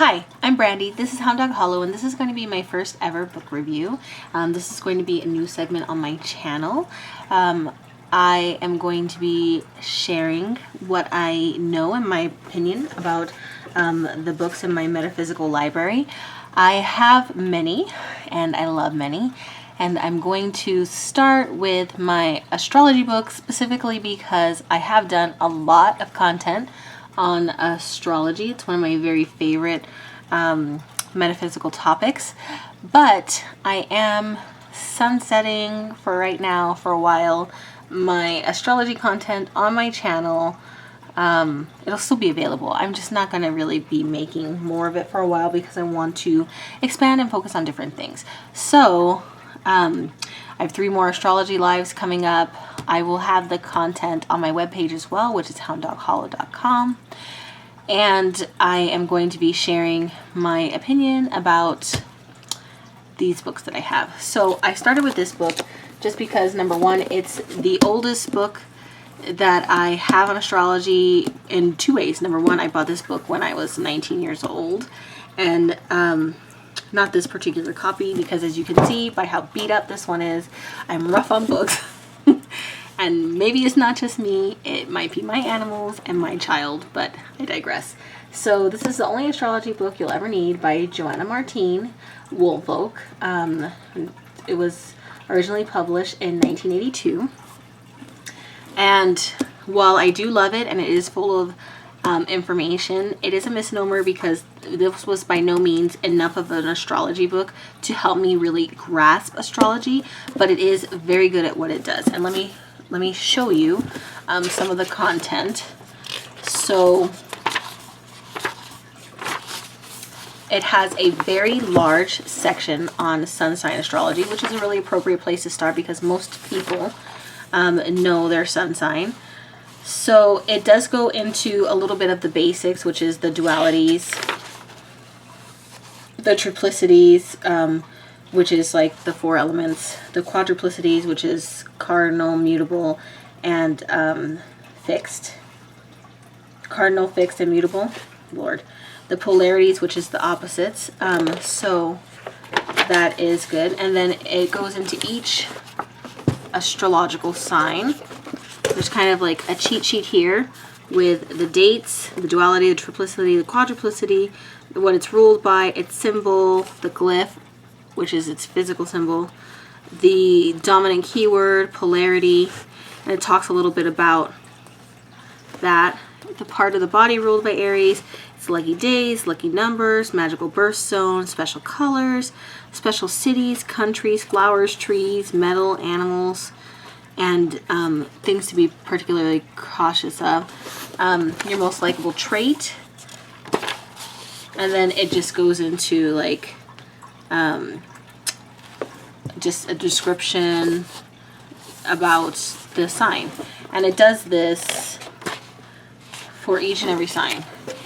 Hi, I'm Brandy. This is Hound Dog Hollow, and this is going to be my first ever book review. This is going to be a new segment on my channel. I am going to be sharing what I know and my opinion about the books in my metaphysical library. I have many, and I love many. And I'm going to start with my astrology book specifically because I have done a lot of content on astrology. It's one of my very favorite metaphysical topics. But I am sunsetting for right now, for a while, my astrology content on my channel. It'll still be available. I'm just not going to really be making more of it for a while because I want to expand and focus on different things. So I have 3 more astrology lives coming up. I will have the content on my webpage as well, which is hounddoghollow.com. And I am going to be sharing my opinion about these books that I have. So I started with this book just because, number one, it's the oldest book that I have on astrology in 2 ways. Number one, I bought this book when I was 19 years old. And not this particular copy, because as you can see by how beat up this one is, I'm rough on books. And maybe it's not just me, it might be my animals and my child, but I digress. So this is the only astrology book you'll ever need by Joanna Martine Woolfolk. It was originally published in 1982. And while I do love it and it is full of information, it is a misnomer because this was by no means enough of an astrology book to help me really grasp astrology, but it is very good at what it does. And let me show you some of the content. So it has a very large section on sun sign astrology, which is a really appropriate place to start because most people know their sun sign. So it does go into a little bit of the basics, which is the dualities, the triplicities, which is like the 4 elements, the quadruplicities, which is cardinal, mutable, and fixed. Cardinal, fixed, and mutable. Lord. The polarities, which is the opposites. So that is good. And then it goes into each astrological sign. There's kind of like a cheat sheet here with the dates, the duality, the triplicity, the quadruplicity, what it's ruled by, its symbol, the glyph, which is its physical symbol, the dominant keyword, polarity, and it talks a little bit about that. The part of the body ruled by Aries, its lucky days, lucky numbers, magical birthstones, special colors, special cities, countries, flowers, trees, metal, animals, and things to be particularly cautious of. Your most likable trait. And then it just goes into like just a description about the sign. And it does this for each and every sign.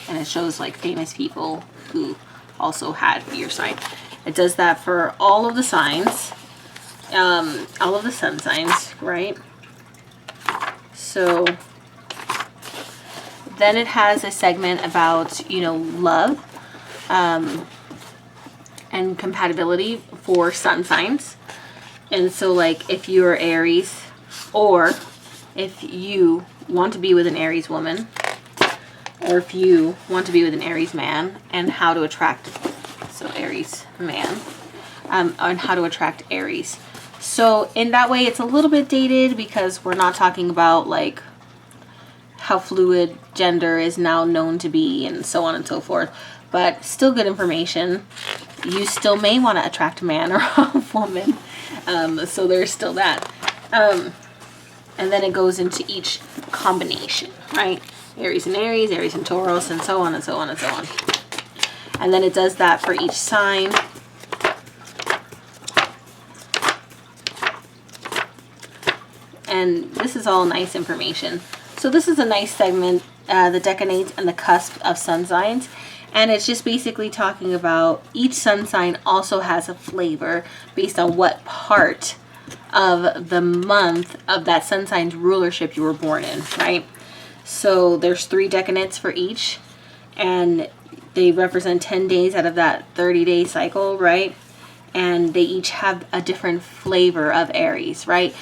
And it shows like famous people who also had your sign. It does that for all of the signs. All of the sun signs, right? So then it has a segment about, love and compatibility for sun signs. And so like if you're Aries, or if you want to be with an Aries woman, or if you want to be with an Aries man, and how to attract, so Aries man, and how to attract Aries. So in that way, it's a little bit dated because we're not talking about like how fluid gender is now known to be and so on and so forth, but still good information. You still may want to attract a man or a woman. So there's still that. And then it goes into each combination, right? Aries and Aries, Aries and Taurus, and so on and so on and so on. And then it does that for each sign. And this is all nice information. So this is a nice segment, the decanates and the cusp of sun signs. And it's just basically talking about each sun sign also has a flavor based on what part of the month of that sun sign's rulership you were born in, right? So there's 3 decanates for each. And They represent 10 days out of that 30-day cycle, right? And they each have a different flavor of Aries, right?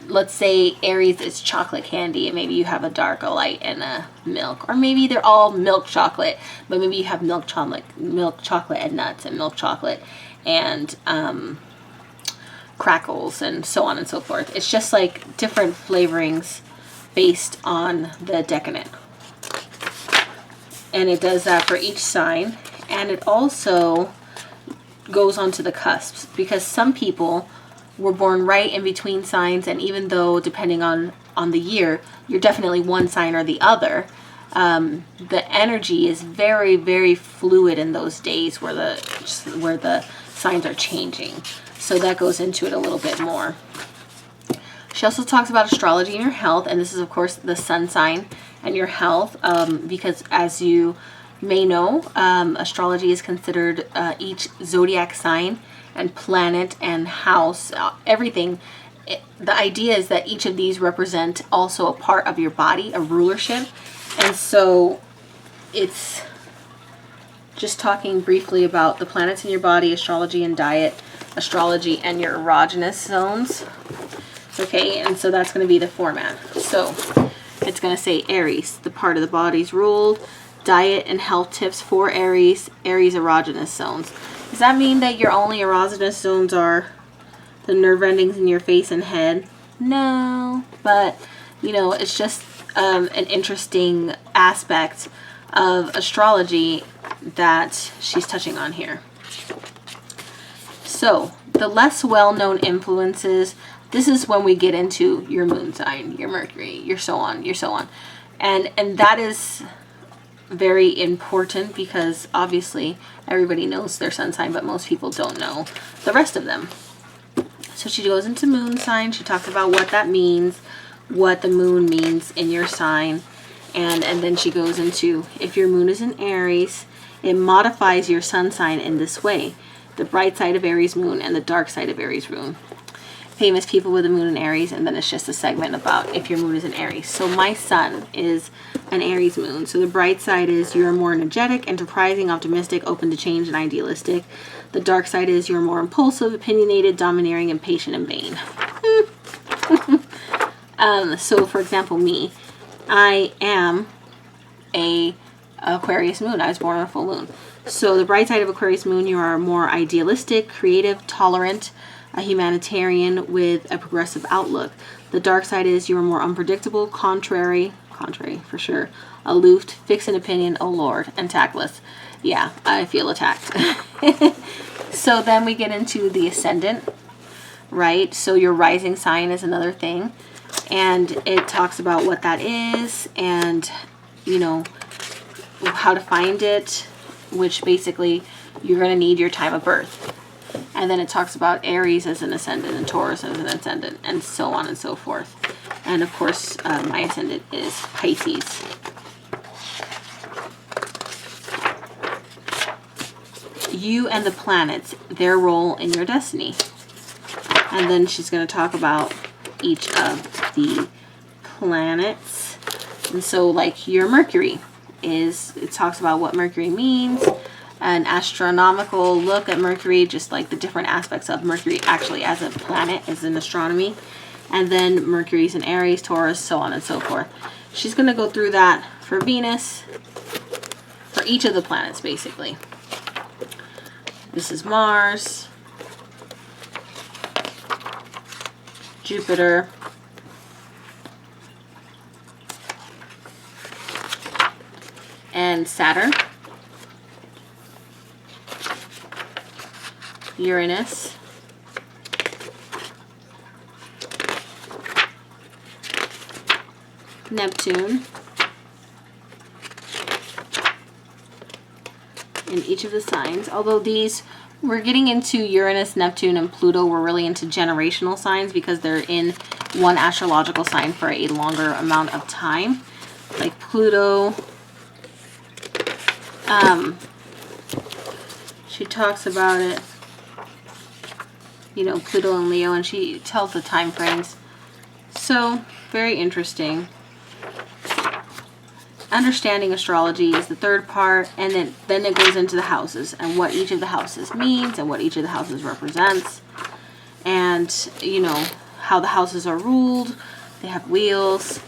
Let's say Aries is chocolate candy, and maybe you have a dark, a light, and a milk. Or maybe they're all milk chocolate, but maybe you have milk chocolate and nuts, and milk chocolate and crackles, and so on and so forth. It's just like different flavorings based on the decadent. And it does that for each sign. And it also goes on to the cusps, because some people were born right in between signs, and even though depending on the year you're definitely one sign or the other, the energy is very, very fluid in those days where the signs are changing. So that goes into it a little bit more. She also talks about astrology and your health, and this is of course the sun sign and your health, because as you may know, astrology is considered each zodiac sign and planet and house, everything. The idea is that each of these represent also a part of your body, a rulership. And so it's just talking briefly about the planets in your body, astrology and diet, astrology and your erogenous zones. Okay, and so that's going to be the format. So it's going to say Aries, the part of the body's ruled, diet and health tips for Aries, Aries erogenous zones. Does that mean that your only erogenous zones are the nerve endings in your face and head? No, but you know, it's just an interesting aspect of astrology that she's touching on here. So the less well-known influences, this is when we get into your moon sign, your Mercury, your so on, and that is very important, because obviously everybody knows their sun sign, but most people don't know the rest of them. So she goes into moon sign. She talks about what that means, what the moon means in your sign, and then she goes into, if your moon is in Aries, it modifies your sun sign in this way: the bright side of Aries moon and the dark side of Aries moon. Famous people with a moon in Aries, and then it's just a segment about if your moon is in Aries. So my sun is an Aries moon. So the bright side is you're more energetic, enterprising, optimistic, open to change, and idealistic. The dark side is you're more impulsive, opinionated, domineering, impatient, and vain. So for example, me, I am a Aquarius moon. I was born on a full moon. So the bright side of Aquarius moon, you are more idealistic, creative, tolerant, a humanitarian with a progressive outlook. The dark side is you are more unpredictable, contrary for sure, aloof, fixed in opinion, oh lord, and tactless. Yeah, I feel attacked. So then we get into the ascendant, right? So your rising sign is another thing, and it talks about what that is, and you know how to find it, which basically you're going to need your time of birth. And then it talks about Aries as an ascendant and Taurus as an ascendant, and so on and so forth. And of course, my ascendant is Pisces. You and the planets, their role in your destiny. And then she's going to talk about each of the planets. And so like your Mercury it talks about what Mercury means, an astronomical look at Mercury, just like the different aspects of Mercury actually as a planet is in astronomy. And then Mercury's in Aries, Taurus, so on and so forth. She's going to go through that for Venus, for each of the planets basically. This is Mars, Jupiter, and Saturn, Uranus, Neptune, in each of the signs. Although these, we're getting into Uranus, Neptune, and Pluto, we're really into generational signs because they're in one astrological sign for a longer amount of time. Like Pluto, she talks about it, you know, Pluto and Leo, and she tells the time frames. So very interesting. understanding astrology is the third part, and then it goes into the houses and what each of the houses means and what each of the houses represents, and you know how the houses are ruled. They have wheels.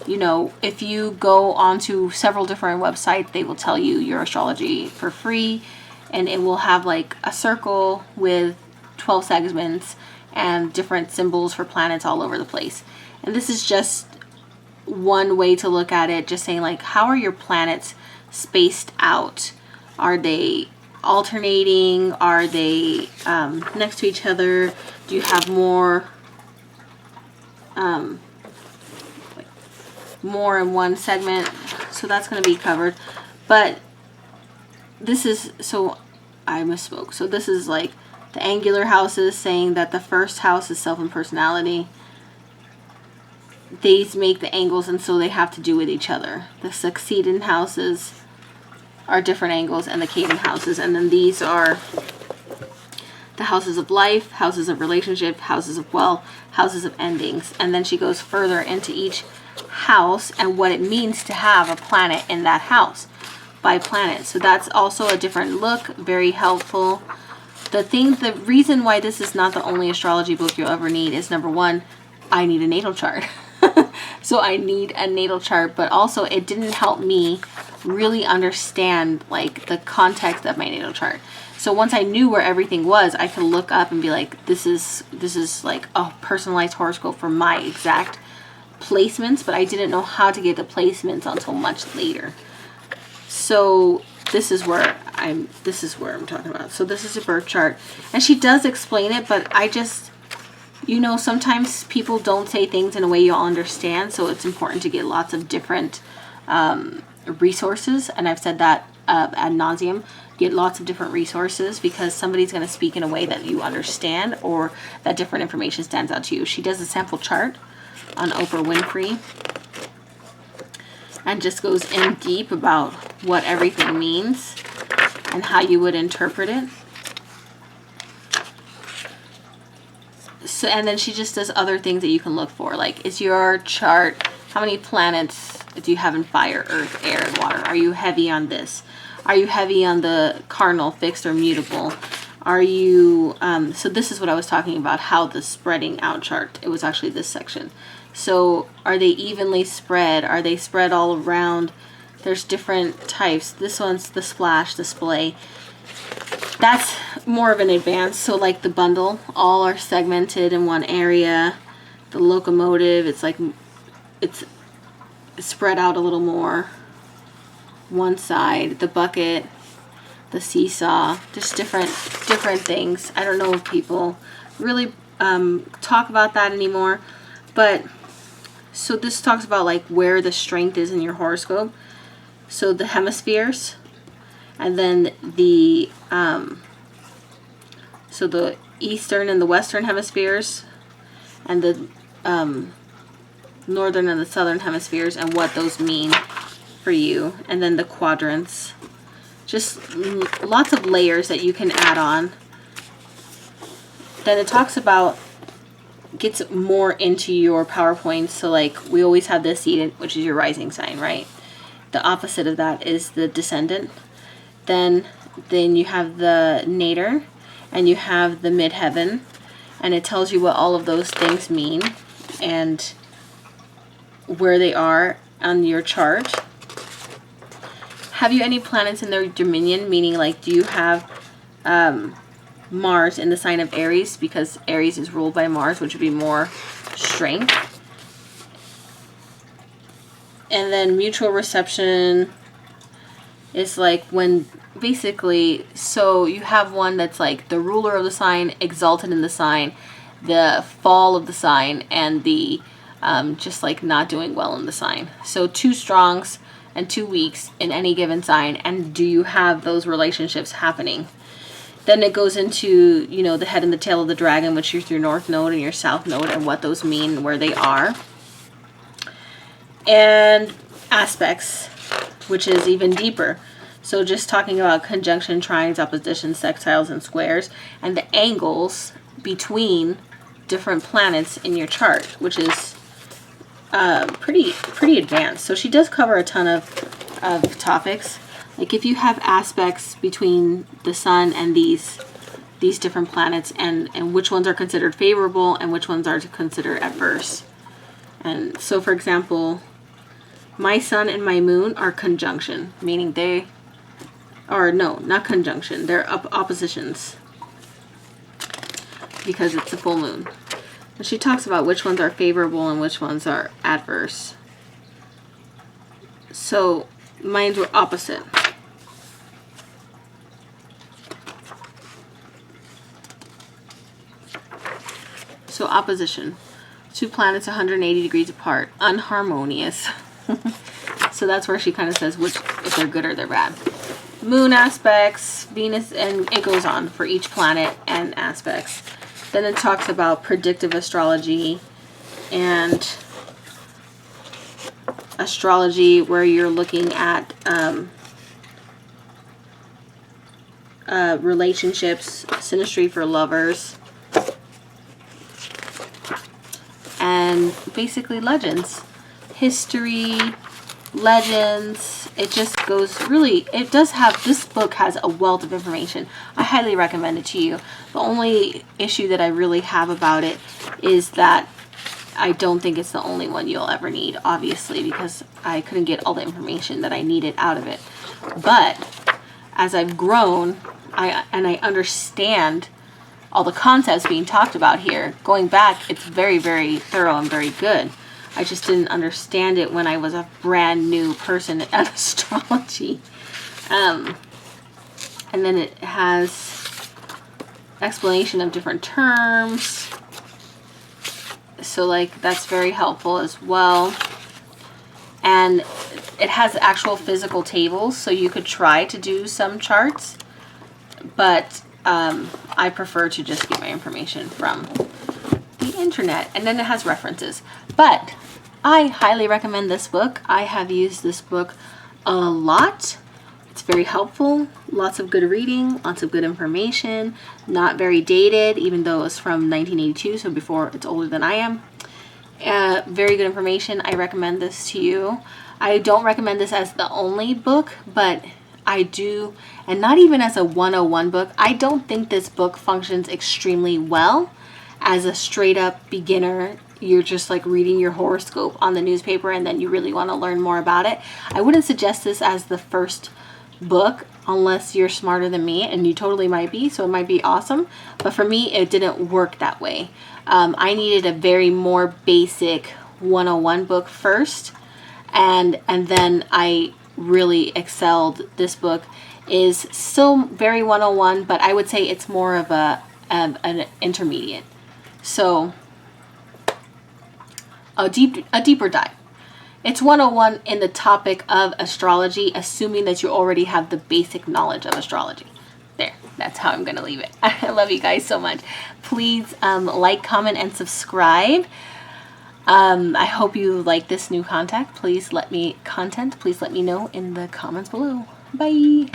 You know, if you go onto several different websites, they will tell you your astrology for free, and it will have like a circle with 12 segments and different symbols for planets all over the place. And this is just one way to look at it, just saying like, how are your planets spaced out? Are they alternating? Are they next to each other? Do you have more in one segment? So that's going to be covered. But this is, so I misspoke. So this is like the angular houses, saying that the first house is self and personality. These make the angles, and so they have to do with each other. The succeeding houses are different angles, and the cadent houses. And then these are the houses of life, houses of relationship, houses of wealth, houses of endings. And then she goes further into each house and what it means to have a planet in that house by planet. So that's also a different look, very helpful. The reason why this is not the only astrology book you'll ever need is, number one, I need a natal chart. So I need a natal chart, but also it didn't help me really understand like the context of my natal chart. So once I knew where everything was, I could look up and be like, this is like a personalized horoscope for my exact placements, but I didn't know how to get the placements until much later. So this is where I'm talking about. So this is a birth chart, and she does explain it, but I just, you know, sometimes people don't say things in a way you'll understand, so it's important to get lots of different resources, and I've said that ad nauseum. Get lots of different resources, because somebody's going to speak in a way that you understand, or that different information stands out to you. She does a sample chart on Oprah Winfrey and just goes in deep about what everything means and how you would interpret it. So, and then she just does other things that you can look for, like, is your chart, how many planets do you have in fire, earth, air, and water? Are you heavy on this? Are you heavy on the cardinal, fixed, or mutable? Are you, so this is what I was talking about, how the spreading out chart, it was actually this section. So are they evenly spread? Are they spread all around? There's different types. This one's the splash display. That's more of an advanced. So like the bundle, all are segmented in one area. The locomotive, it's like, it's spread out a little more. One side, the bucket, the seesaw, just different things. I don't know if people really talk about that anymore, but so this talks about like where the strength is in your horoscope. So the hemispheres, and then the so the eastern and the western hemispheres, and the northern and the southern hemispheres, and what those mean for you, and then the quadrants. Just lots of layers that you can add on. Then it talks about, gets more into your PowerPoint. So like we always have the ascendant, which is your rising sign, right? The opposite of that is the descendant. Then you have the nadir, and you have the midheaven, and it tells you what all of those things mean and where they are on your chart. Have you any planets in their dominion? Meaning, like, do you have Mars in the sign of Aries? Because Aries is ruled by Mars, which would be more strength. And then mutual reception is like when basically, so you have one that's like the ruler of the sign, exalted in the sign, the fall of the sign, and the just like not doing well in the sign. So 2 strongs and 2 weaks in any given sign, and do you have those relationships happening? Then it goes into, you know, the head and the tail of the dragon, which is your north node and your south node, and what those mean, where they are. And aspects, which is even deeper. So just talking about conjunction, trines, oppositions, sextiles, and squares, and the angles between different planets in your chart, which is pretty advanced. So she does cover a ton of topics. Like if you have aspects between the sun and these different planets, and which ones are considered favorable and which ones are considered adverse. And so, for example, my sun and my moon are conjunction, meaning they are, no, not conjunction, they're oppositions because it's a full moon. And she talks about which ones are favorable and which ones are adverse. So mine were opposite. So opposition. Two planets 180 degrees apart. Unharmonious. So that's where she kind of says if they're good or they're bad. Moon aspects, Venus, and it goes on for each planet and aspects. Then it talks about predictive astrology and astrology where you're looking at relationships, synastry for lovers, and basically legends, history, legends. It just goes really, it does have, this book has a wealth of information. I highly recommend it to you. The only issue that I really have about it is that I don't think it's the only one you'll ever need, obviously, because I couldn't get all the information that I needed out of it. But as I've grown, I understand all the concepts being talked about here. Going back, it's very, very thorough and very good. I just didn't understand it when I was a brand new person at astrology. And then it has explanation of different terms. So like that's very helpful as well. And it has actual physical tables, so you could try to do some charts, but I prefer to just get my information from the internet. And then it has references. But I highly recommend this book. I have used this book a lot. It's very helpful. Lots of good reading, lots of good information. Not very dated, even though it's from 1982, so before, it's older than I am. Very good information. I recommend this to you. I don't recommend this as the only book, but I do, and not even as a 101 book. I don't think this book functions extremely well as a straight up beginner. You're just like reading your horoscope on the newspaper and then you really want to learn more about it. I wouldn't suggest this as the first book unless you're smarter than me, and you totally might be, so it might be awesome. But for me, it didn't work that way. I needed a very more basic 101 book first, and then I really excelled. This book is still very 101, but I would say it's more of an intermediate. So a deeper dive. It's 101 in the topic of astrology, assuming that you already have the basic knowledge of astrology. There, that's how I'm going to leave it. I love you guys so much. Please like, comment, and subscribe. I hope you like this new content. Please let me know in the comments below. Bye.